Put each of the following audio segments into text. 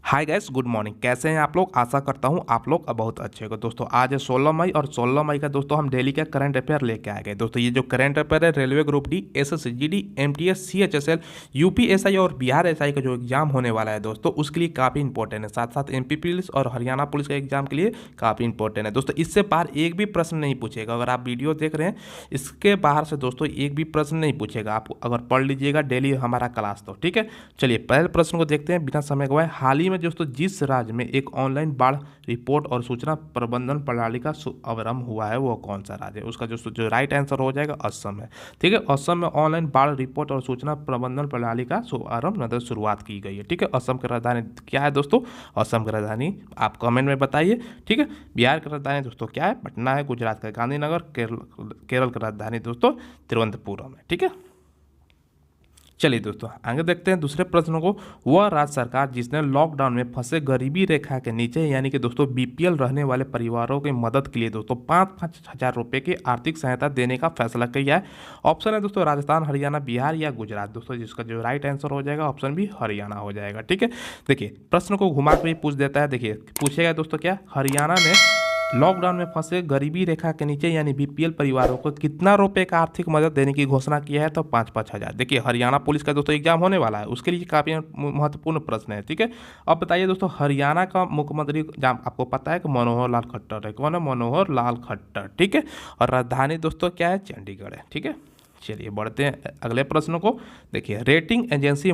Hi guys, good morning. कैसे हैं आप लोग? आशा करता हूं आप लोग बहुत अच्छे हो। दोस्तों आज है 16 मई और 16 मई का दोस्तों हम डेली का करंट अफेयर लेके आ गए। दोस्तों ये जो करंट अफेयर है railway group D, SSC GD, MTS, CHSL, UPSI और बिहार एसआई का जो एग्जाम होने वाला है दोस्तों उसके लिए काफ़ी इंपॉर्टेंट है। साथ साथ एमपी पुलिस और हरियाणा पुलिस का एग्जाम के लिए काफ़ी इंपॉर्टेंट है दोस्तों। इससे बाहर एक भी प्रश्न नहीं पूछेगा। अगर आप वीडियो देख रहे हैं इसके बाहर से दोस्तों एक भी प्रश्न नहीं पूछेगा। आप अगर पढ़ लीजिएगा डेली हमारा क्लास तो ठीक है। चलिए पहले प्रश्न को देखते हैं बिना समय गवाए। हाल ही में दोस्तों जिस राज्य में एक ऑनलाइन बाढ़ रिपोर्ट और सूचना प्रबंधन प्रणाली का शुभारंभ हुआ है वो कौन सा राज्य है? उसका जो राइट आंसर हो जाएगा असम है। ठीक है, असम में ऑनलाइन बाढ़ रिपोर्ट और सूचना प्रबंधन प्रणाली का शुभारंभ मतलब शुरुआत की गई है। ठीक है, असम की राजधानी क्या है दोस्तों? असम की राजधानी आप कमेंट में बताइए। ठीक है, बिहार की राजधानी दोस्तों क्या है? पटना है। गुजरात का गांधीनगर। केरल की राजधानी दोस्तों तिरुवनंतपुरम है। ठीक है, चलिए दोस्तों आगे देखते हैं दूसरे प्रश्न को। वह राज्य सरकार जिसने लॉकडाउन में फंसे गरीबी रेखा के नीचे यानी कि दोस्तों बीपीएल रहने वाले परिवारों की मदद के लिए दोस्तों 5-5 हजार रुपये की आर्थिक सहायता देने का फैसला किया है। ऑप्शन है दोस्तों राजस्थान, हरियाणा, बिहार या गुजरात। दोस्तों जिसका जो राइट आंसर हो जाएगा ऑप्शन भी हरियाणा हो जाएगा। ठीक है, देखिए प्रश्न को घुमा के भी पूछ देता है। देखिए पूछेगा दोस्तों क्या, हरियाणा ने लॉकडाउन में फंसे गरीबी रेखा के नीचे यानी बीपीएल परिवारों को कितना रुपए का आर्थिक मदद देने की घोषणा किया है? तो 5-5 हजार। देखिए हरियाणा पुलिस का दोस्तों एग्जाम होने वाला है उसके लिए काफ़ी महत्वपूर्ण प्रश्न है। ठीक है, अब बताइए दोस्तों हरियाणा का मुख्यमंत्री आपको पता है कि मनोहर लाल खट्टर है। कौन है? मनोहर लाल खट्टर। ठीक है, और राजधानी दोस्तों क्या है? चंडीगढ़ है। ठीक है, चलिए बढ़ते हैं अगले प्रश्न को। देखिए रेटिंग एजेंसी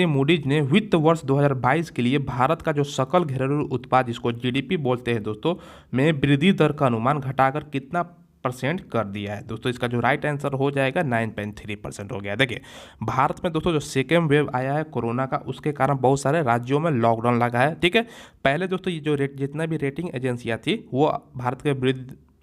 मूडीज ने वित्त वर्ष 2022 के लिए भारत का जो सकल घरेलू उत्पाद जिसको जीडीपी बोलते हैं दोस्तों में वृद्धि दर का अनुमान घटाकर कितना परसेंट कर दिया है? दोस्तों इसका जो राइट आंसर हो जाएगा 9.3% हो गया। देखिए भारत में दोस्तों जो सेकेंड वेव आया है कोरोना का उसके कारण बहुत सारे राज्यों में लॉकडाउन लगा है। ठीक है, पहले दोस्तों ये जो जितना भी रेटिंग एजेंसियाँ थी वो भारत के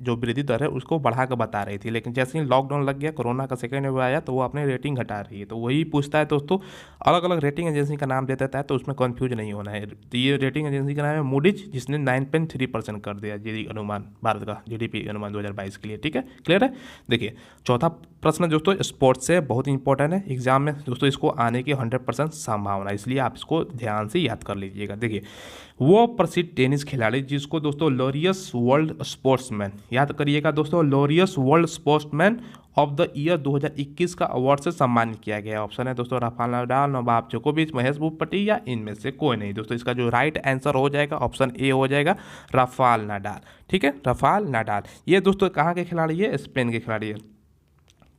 वृद्धि दर है उसको बढ़ा कर बता रही थी, लेकिन जैसे ही लॉकडाउन लग गया कोरोना का सेकेंड वेव आया तो वो अपने रेटिंग घटा रही है। तो वही पूछता है दोस्तों, अलग अलग रेटिंग एजेंसी का नाम दे देता है तो उसमें कंफ्यूज नहीं होना है। तो ये रेटिंग एजेंसी का नाम है मूडीज जिसने 9.3% कर दिया जी अनुमान भारत का जीडीपी अनुमान 2022 के लिए। ठीक है, क्लियर है। देखिए चौथा प्रश्न दोस्तों स्पोर्ट्स से बहुत इंपॉर्टेंट है एग्जाम में दोस्तों, इसको आने की 100% संभावना, इसलिए आप इसको ध्यान से याद कर लीजिएगा। देखिए वो प्रसिद्ध टेनिस खिलाड़ी जिसको दोस्तों लॉरियस वर्ल्ड स्पोर्ट्समैन, याद करिएगा दोस्तों, Laureus world sportsman of the year 2021 का अवार्ड से सम्मानित किया गया। ऑप्शन है दोस्तों राफेल नाडाल, नोवाक जोकोविच, महेश भूपति या इनमें से कोई नहीं। दोस्तों इसका जो राइट आंसर हो जाएगा ऑप्शन ए हो जाएगा राफेल नाडाल। ठीक है, राफेल नाडाल ये दोस्तों कहाँ के खिलाड़ी है? स्पेन के खिलाड़ी है।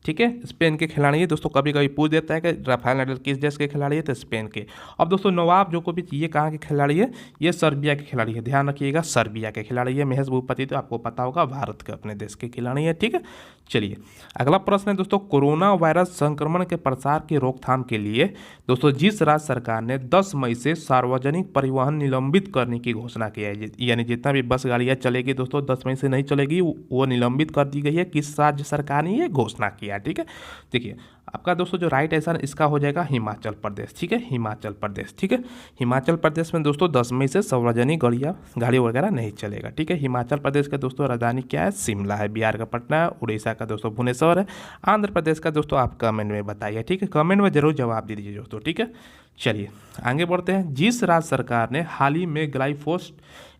ठीक है, स्पेन के खिलाड़ी है दोस्तों। कभी कभी पूछ देता है कि राफेल नाडाल किस देश के खिलाड़ी है? तो स्पेन के। अब दोस्तों नोवाक जोकोविच ये कहाँ के खिलाड़ी है? ये सर्बिया के खिलाड़ी है, ध्यान रखिएगा सर्बिया के खिलाड़ी है। महेश भूपति तो आपको पता होगा भारत के अपने देश के खिलाड़ी है। ठीक है, चलिए अगला प्रश्न है दोस्तों कोरोना वायरस संक्रमण के प्रसार की रोकथाम के लिए दोस्तों जिस राज्य सरकार ने 10 मई से सार्वजनिक परिवहन निलंबित करने की घोषणा की है, यानी जितना भी बस गाड़ियाँ चलेगी दोस्तों 10 मई से नहीं चलेगी वो निलंबित कर दी गई है। किस राज्य सरकार ने ये घोषणा किया? ठीक है, देखिए आपका दोस्तों जो राइट आंसर इसका हो जाएगा हिमाचल प्रदेश। ठीक है, हिमाचल प्रदेश। ठीक है, हिमाचल प्रदेश में दोस्तों 10 मई से सार्वजनिक गाड़ी वगैरह नहीं चलेगा। ठीक है, हिमाचल प्रदेश का दोस्तों राजधानी क्या है? शिमला है। बिहार का पटना है। उड़ीसा का दोस्तों भुवनेश्वर है। आंध्र प्रदेश का दोस्तों आप कमेंट में बताइए। ठीक है, कमेंट में जरूर जवाब दे दीजिए दोस्तों। ठीक है, चलिए आगे बढ़ते हैं। जिस राज्य सरकार ने हाल ही में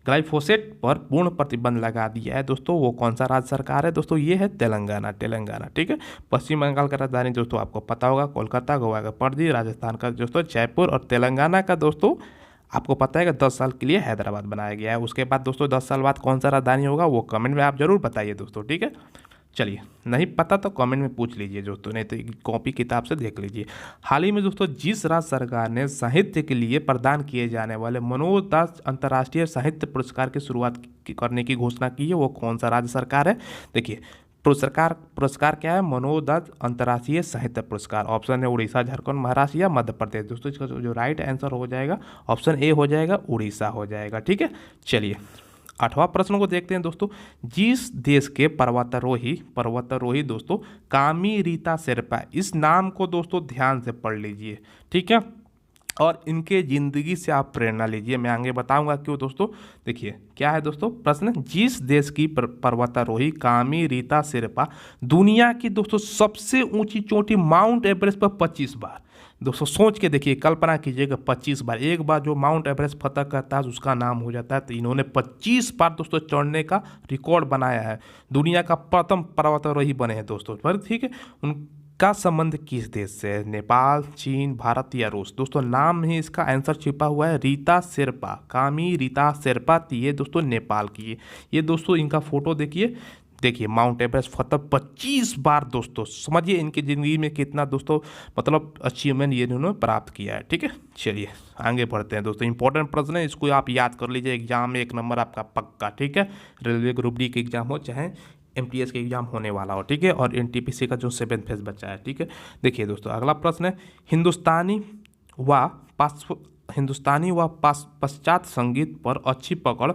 ग्लाइफोसेट पर पूर्ण प्रतिबंध लगा दिया है दोस्तों वो कौन सा राज्य सरकार है? दोस्तों ये है तेलंगाना। ठीक है, पश्चिम बंगाल का राजधानी दोस्तों आपको पता होगा कोलकाता, गोवा का पणजी, राजस्थान का दोस्तों जयपुर और तेलंगाना का दोस्तों आपको पता है कि 10 साल के लिए हैदराबाद बनाया गया है। उसके बाद दोस्तों 10 साल बाद कौन सा राजधानी होगा वो कमेंट में आप जरूर बताइए दोस्तों। ठीक है, चलिए नहीं पता तो कमेंट में पूछ लीजिए दोस्तों, नहीं तो कॉपी किताब से देख लीजिए। हाल ही में दोस्तों जिस राज्य सरकार ने साहित्य के लिए प्रदान किए जाने वाले मनोज दास अंतर्राष्ट्रीय साहित्य पुरस्कार की शुरुआत करने की घोषणा की है वो कौन सा राज्य सरकार है? देखिए पुरस्कार क्या है? मनोज दास अंतर्राष्ट्रीय साहित्य पुरस्कार। ऑप्शन है उड़ीसा, झारखंड, महाराष्ट्र या मध्य प्रदेश। दोस्तों इसका जो राइट आंसर हो जाएगा ऑप्शन ए हो जाएगा उड़ीसा हो जाएगा। ठीक है, चलिए आठवां प्रश्न को देखते हैं दोस्तों। जिस देश के पर्वतारोही दोस्तों कामी रीता शेरपा, इस नाम को दोस्तों ध्यान से पढ़ लीजिए। ठीक है, और इनके ज़िंदगी से आप प्रेरणा लीजिए। मैं आगे बताऊंगा क्यों दोस्तों। देखिए क्या है दोस्तों प्रश्न, जिस देश की पर्वतारोही कामी रीता शेरपा दुनिया की दोस्तों सबसे ऊंची चोटी माउंट एवरेस्ट पर 25 बार दोस्तों सोच के देखिए, कल्पना कीजिएगा 25 बार, एक बार जो माउंट एवरेस्ट फतह करता है उसका नाम हो जाता है, तो इन्होंने 25 बार दोस्तों चढ़ने का रिकॉर्ड बनाया है। दुनिया का प्रथम पर्वतारोही बने हैं दोस्तों। पर ठीक है, उनका संबंध किस देश से है? नेपाल, चीन, भारत या रूस? दोस्तों नाम में ही इसका आंसर छिपा हुआ है, रीता शेरपा, कामी रीता शेरपा थी ये दोस्तों, नेपाल की ये दोस्तों इनका फोटो देखिए माउंट एवरेस्ट फतह 25 बार दोस्तों। समझिए इनकी ज़िंदगी में कितना दोस्तों मतलब अचीवमेंट ये इन्होंने प्राप्त किया है। ठीक है, चलिए आगे बढ़ते हैं दोस्तों। इंपॉर्टेंट प्रश्न है, इसको आप याद कर लीजिए, एग्जाम में 1 नंबर आपका पक्का। ठीक है, रेलवे ग्रुप डी के एग्जाम हो चाहे MTS के एग्जाम होने वाला हो। ठीक है, और NTPC का जो 7th फेज बचा है। ठीक है, देखिए दोस्तों अगला प्रश्न है, हिंदुस्तानी व पाश्चात्य संगीत पर अच्छी पकड़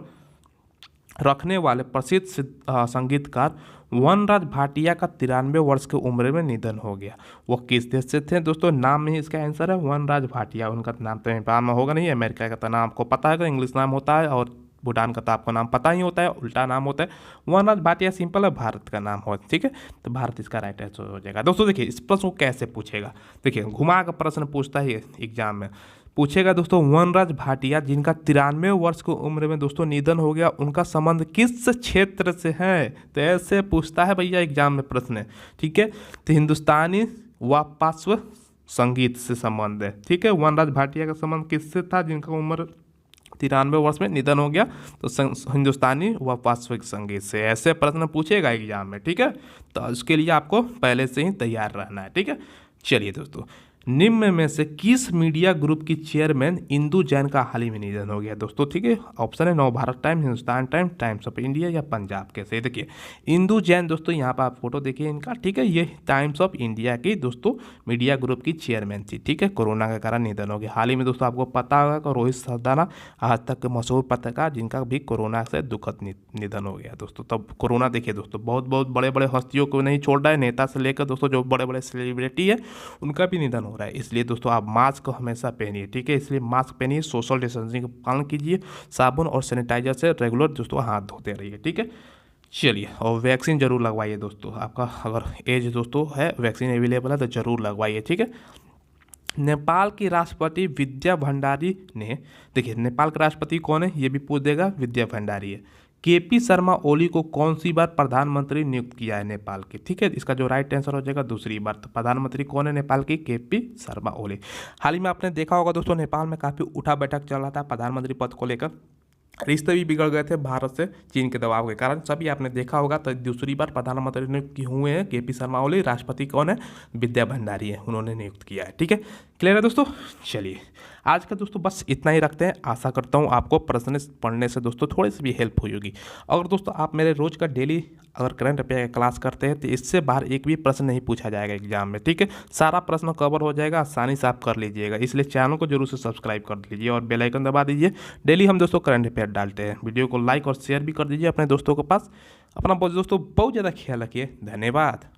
रखने वाले प्रसिद्ध संगीतकार वनराज भाटिया का 93 वर्ष की उम्र में निधन हो गया। वो किस देश से थे? दोस्तों नाम में ही इसका आंसर है वनराज भाटिया। उनका नाम तो नेपाल में होगा नहीं, अमेरिका का तो नाम आपको पता है, इंग्लिश नाम होता है, और भूटान का तो आपको नाम पता ही होता है, उल्टा नाम होता है। वनराज भाटिया सिंपल है, भारत का नाम हो। ठीक है, तो भारत इसका राइट आंसर हो जाएगा। दोस्तों देखिए इस प्रश्न को कैसे पूछेगा, देखिए घुमा का प्रश्न पूछता है एग्जाम में, पूछेगा दोस्तों वनराज भाटिया जिनका 93 वर्ष की उम्र में दोस्तों निधन हो गया, उनका संबंध किस क्षेत्र से है? तो ऐसे पूछता है भैया एग्जाम में प्रश्न। ठीक है, तो हिंदुस्तानी व पार्श्व संगीत से संबंध है। ठीक है, वनराज भाटिया का संबंध किससे था जिनका उम्र 93 वर्ष में निधन हो गया? तो हिंदुस्तानी व पार्श्विक संगीत से। ऐसे प्रश्न पूछेगा एग्जाम में। ठीक है, तो उसके लिए आपको पहले से ही तैयार रहना है। ठीक है, चलिए दोस्तों, निम्न में से किस मीडिया ग्रुप की चेयरमैन इंदु जैन का हाल ही में निधन हो गया? दोस्तों ठीक है, ऑप्शन है Navbharat time, Hindustan time, times of India या पंजाब के से। देखिए इंदु जैन दोस्तों, यहाँ पर आप फोटो देखिए इनका। ठीक है, ये टाइम्स ऑफ इंडिया की दोस्तों मीडिया ग्रुप की चेयरमैन थी। ठीक है, कोरोना के कारण निधन हो गया हाल ही में। दोस्तों आपको पता होगा कि रोहित सरदाना आज तक के मशहूर पत्रकार, जिनका भी कोरोना से दुखद निधन हो गया दोस्तों। तब कोरोना देखिए दोस्तों बहुत बड़े बड़े हस्तियों को नहीं छोड़ रहा है, नेता से लेकर दोस्तों जो बड़े बड़े सेलिब्रिटी है उनका भी निधन हो रहा है। इसलिए दोस्तों आप मास्क हमेशा पहनिए। ठीक है, इसलिए मास्क पहनिए, सोशल डिस्टेंसिंग का पालन कीजिए, साबुन और सैनिटाइजर से रेगुलर दोस्तों हाथ धोते रहिए। ठीक है, चलिए, और वैक्सीन जरूर लगवाइए दोस्तों। आपका अगर एज दोस्तों है, वैक्सीन अवेलेबल है तो जरूर लगवाइए। ठीक है, नेपाल की राष्ट्रपति विद्या भंडारी ने, देखिए नेपाल के राष्ट्रपति कौन है ये भी पूछ देगा, विद्या भंडारी है। KP शर्मा ओली को कौन सी बार प्रधानमंत्री नियुक्त किया है नेपाल के? ठीक है, इसका जो राइट आंसर हो जाएगा दूसरी बार। तो प्रधानमंत्री कौन है नेपाल की? KP शर्मा ओली। हाल ही में आपने देखा होगा दोस्तों, नेपाल में काफ़ी उठा बैठक चल रहा था प्रधानमंत्री पद को लेकर, रिश्ते भी बिगड़ गए थे भारत से चीन के दबाव के कारण, सभी आपने देखा होगा। तो दूसरी बार प्रधानमंत्री नियुक्त हुए हैं KP शर्मा ओली। राष्ट्रपति कौन है? विद्या भंडारी है, उन्होंने नियुक्त किया है। ठीक है, क्लियर है दोस्तों? चलिए आज का दोस्तों बस इतना ही रखते हैं। आशा करता हूँ आपको प्रश्न पढ़ने से दोस्तों थोड़ी सी भी हेल्प हुई होगी। अगर दोस्तों आप मेरे रोज का डेली अगर करंट अफेयर का क्लास करते हैं तो इससे बाहर एक भी प्रश्न नहीं पूछा जाएगा एग्जाम में। ठीक है, सारा प्रश्न कवर हो जाएगा, आसानी से आप कर लीजिएगा। इसलिए चैनल को जरूर से सब्सक्राइब कर लीजिए और बेल आइकन दबा दीजिए। डेली हम दोस्तों करंट अफेयर डालते हैं। वीडियो को लाइक और शेयर भी कर दीजिए अपने दोस्तों के पास। अपना दोस्तों बहुत ज़्यादा ख्याल रखिए। धन्यवाद।